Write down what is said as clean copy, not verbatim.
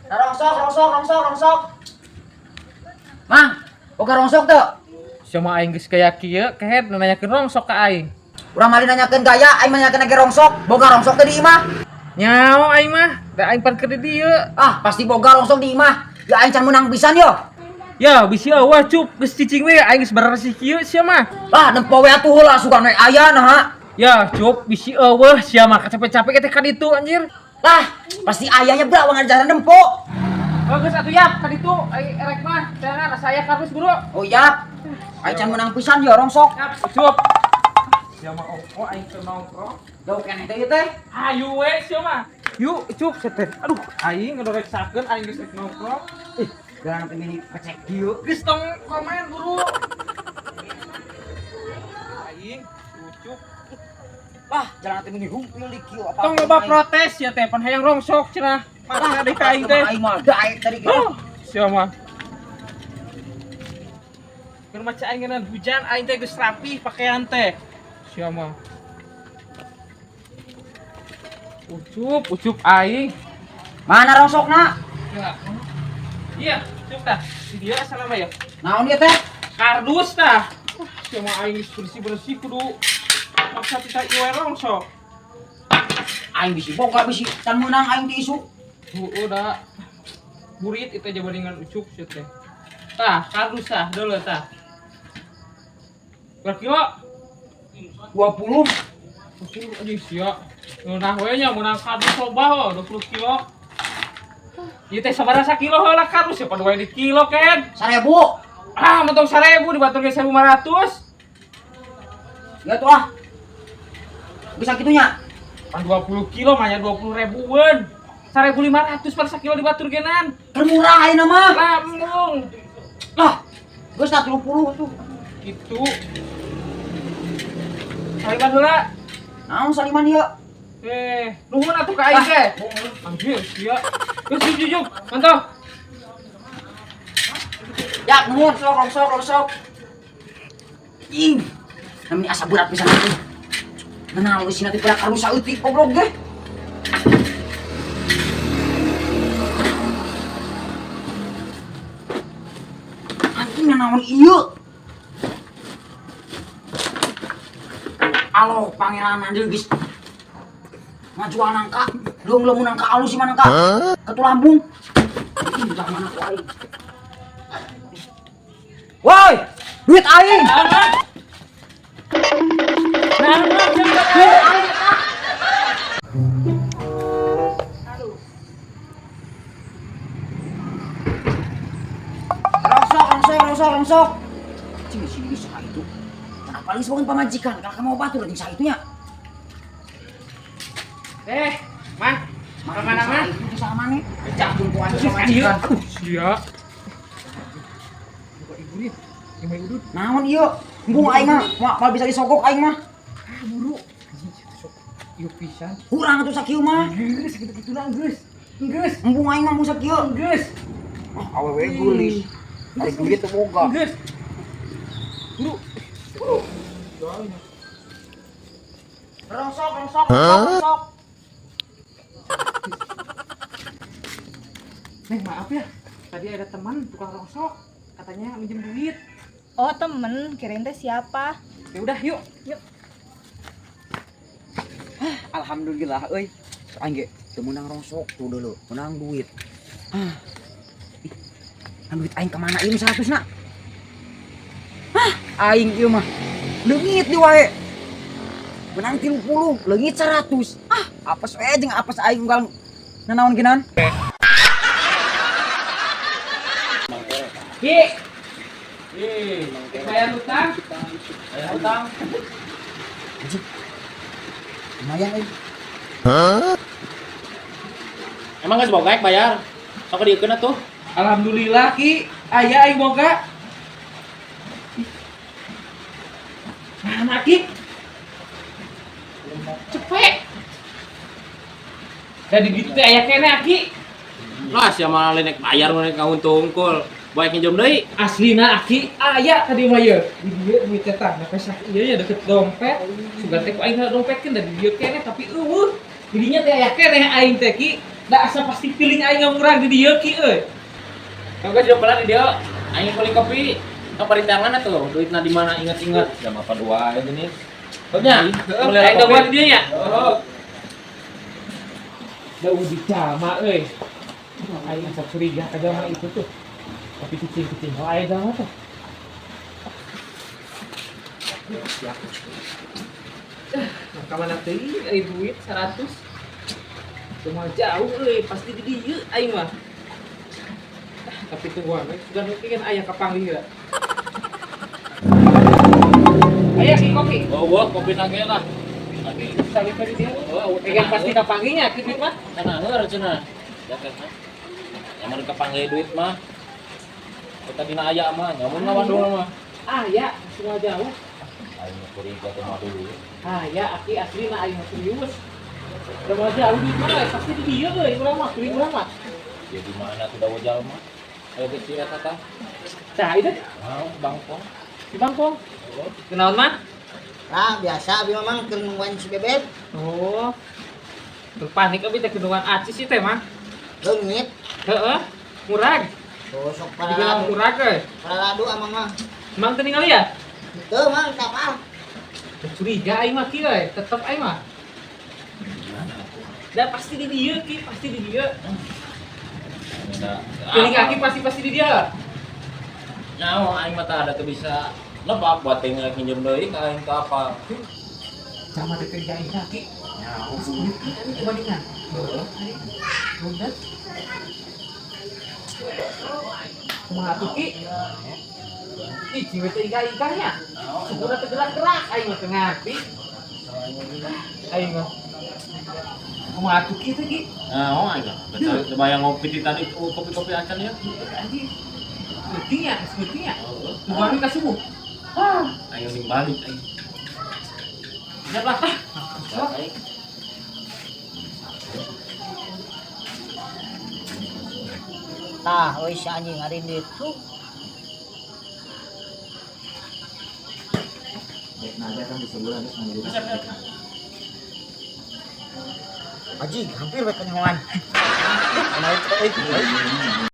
Rongsok. Mang, boga rongsok tuh. Sama aing geus kayak kieu, kehet nanyakeun rongsok ka aing. Urang mali nanyakeun gaya, aing nanyakeun lagi rongsok. Boga rongsok teh di imah. Nyaho aing mah, da aing parkir di dieu. Ah, pasti boga rongsok di imah. Ya aing can menang pisan yo. Ya, bisi eueuh cup, geus cicing we aing geus beresih kieu sia mah. Lah, nempo we atuh heula suka naik aya nah. Ya, cup, bisi eueuh sia mah capek-capek teh ka ditu anjir. Lah, pasti ayahnya berawang ada jalan nempo. Oh, geus atuh ya, ka ditu aing erek mah. Jangan saya kardus buru. Oh iya. Aing can menang pisan yo rongsok. Cup. Sia mah oh aing teu nongkrong. Jauh keneh teh ieu teh. Hayu we sia mah. Yuk, cup seteh. Aduh, aing ngedoreksakeun aing geus nongkrong. Jangan nanti ini pecek dieu. Geus tong komen buru. Aing cup. Lah, jangan nanti ini humpil di kieu apa. Tong loba protes ya teh pan hayang rongsok cenah. Mata deui ka aing teh. Aing mah daek tadi kieu. Sia mah. Keur maca aing ngeunaan hujan aing teh geus rapi pakaian teh. Sia mah. Ucup aing. Mana rongsokna? Ya. Iya, cup tah. Si dia asal nama ya. Naon ieu teh? Kardus tah. Sia mah aing geus bersih-bersih kudu maksa kita ieu rongsok. Aing bisi boga bisi can menang aing di isu. Udah burit itu aja bandingan ucup sih teh. Tah, kardus tah, dulu tah. Berapa kilo? 20. Anjing sia. Nah we nya menang kardus loba 20 kilo. Ieu teh sabaraha kilo heula kardus ya pada we di kilo Ken. 1000. Ah, mentong 1000 dibatur ge 1500. Ya tuh ah. Bisa gitunya. Pan 20 kilo mah nya 20 ribuan. 1500 per sakilo dibatur genan. Termurah ayeuna mah. Lambung. Lah, geus 30 tuh. Gitu. Saliman heula. Naon saliman ieu? Nuhun atuh ka aing teh. Anjir, sia. Geus jujug, mantap. Ya, nuhun rongsok. Ih. Namanya asa berat pisan atuh. Kenal geus nanti pura kardus saeutik goblok ge. Anjing naon ieu? Alo, pangeran anjir geus. Ngajual nangka, belum nangka alus sih nangka. Ketu lambung. Ih, udah mana tuh aing. Woi, duit aing. Rongsok. Sini bisa itu. Kenapa lu sebagai pamajikan? Kalau kamu mau batu lagi saya itunya. Man, mana man? Itu sama nih. Pecah tumpuan sama Iya. majikan. Sia. Buka ibu nih. Yang main udut. Naon ieu? Embung aing mah, mal bisa disogok aing mah. Buru. Ieu pisan. Urang atuh sakieu mah. Geus gitu-gitu lah, geus. Geus. Embung aing mah mun sakieu. Geus. Awewe gulis. Ari duit teh boga. Geus. Buru. Rongsok. Neng, maaf ya. Tadi ada teman tukang rongsok, katanya minjem duit. Oh temen, kirain teh siapa? Ya udah, yuk. Alhamdulillah euy. Aing ge teu meunang rongsok tuh dulu, menang duit. Duit aing ka mana ieu 100 na? Aing ieu mah leungit di wae. Menang 30, leungit 100. Apes we jeung apes aing unggal nanaon kinan. Ki. Bayar utang. Lumayan euy. Emang geus boga bayar? Sok dieukeun atuh. Alhamdulillah Ki, aya aing boga. Mana Ki? Cepet. Jadi gitu teh aya keneh Ki. Lah sia mah lenek bayar mun ngauntung unggul. Baik nginjem deui. Aslina Aki aya tadi mah ye. Di dieu duit teh tah nepes ieu nya deket dompet. Sugan teh ku aing dompetkeun da di dieu keneh tapi eueuh. Didinya teh aya keneh aing teh Ki. Da asa pasti feeling aing murah di dieu ki euy. Kagak sudah pelan dia. Aing beli kopi. Perintangan atuh, duitna di mana ingat-ingat. Jam apa dua itu nih. Tanya, Aing da buat dia nya. Da uji jama euy. Aing asa curiga ka jama itu tuh. Tapi kucing-kucing aing jama tuh. Kamana teuing ari duit 100. Cuma jauh euy, pasti di dieu aing mah. Tapi tungguan, sudah mungkin aya kapanggih ya. Aya ki kopi. Bawa kopi nage lah. Lagi. Saling tadi dia. Oh, kan pasti kapanggihnya ki duit mah. Cenah heureun cenah. Jaket mah. Yang mun kapanggih duit mah. Kita dina aya mah, nyamun lawan dulu mah. Ah ya, semua jauh. Aing curiga teh mah dulu. Ah ya, aki asli na aing serius. Udah jauh duit mah pasti di dieu euy, urang mah, kuring urang mah. Ya di mana tuh dawa jalma? Ayo ke sini kata. Tah itu Mau bangkong. di Bangkong. Kenaon mah? Nah, biasa abi memang keur nungguin si bebek. Oh. Terpanik abi teh kedungan acis ieu teh mah. Leungit. Heeh. Murag. Oh, sok Dibilang murag euy. paraladu amang mah. Emang teu ningali ya? Teu mang kapal. Curiga aing mah kieu euy, tetep aing mah. Da pasti di dieu ki, pasti di dieu. Pilih kaki pasti di dia. Nyawa aing mah tah ada teu bisa lebak buat tinggal pinjem deui ka aing ka apa. Sama deket aing kaki. Nyawa Dibandingkan. Udah. Kumaha tuh ki? Ih, ciwet teh iga-iganya. Sudah teu gerak-gerak aing mah teu ngarti. Aing mah. Kumaha tuh ki teh ki? Nah, aing mah. Betul bayang ngopi di tadi kopi-kopi acan ya. Anjing. Sepertinya. Kemarin kasih bu. Ayo ning balik aing. Siap lah. Aing. Tah, euy si anjing hari ditu. Anjing hampir bae kenyawan. Kenal itu euy.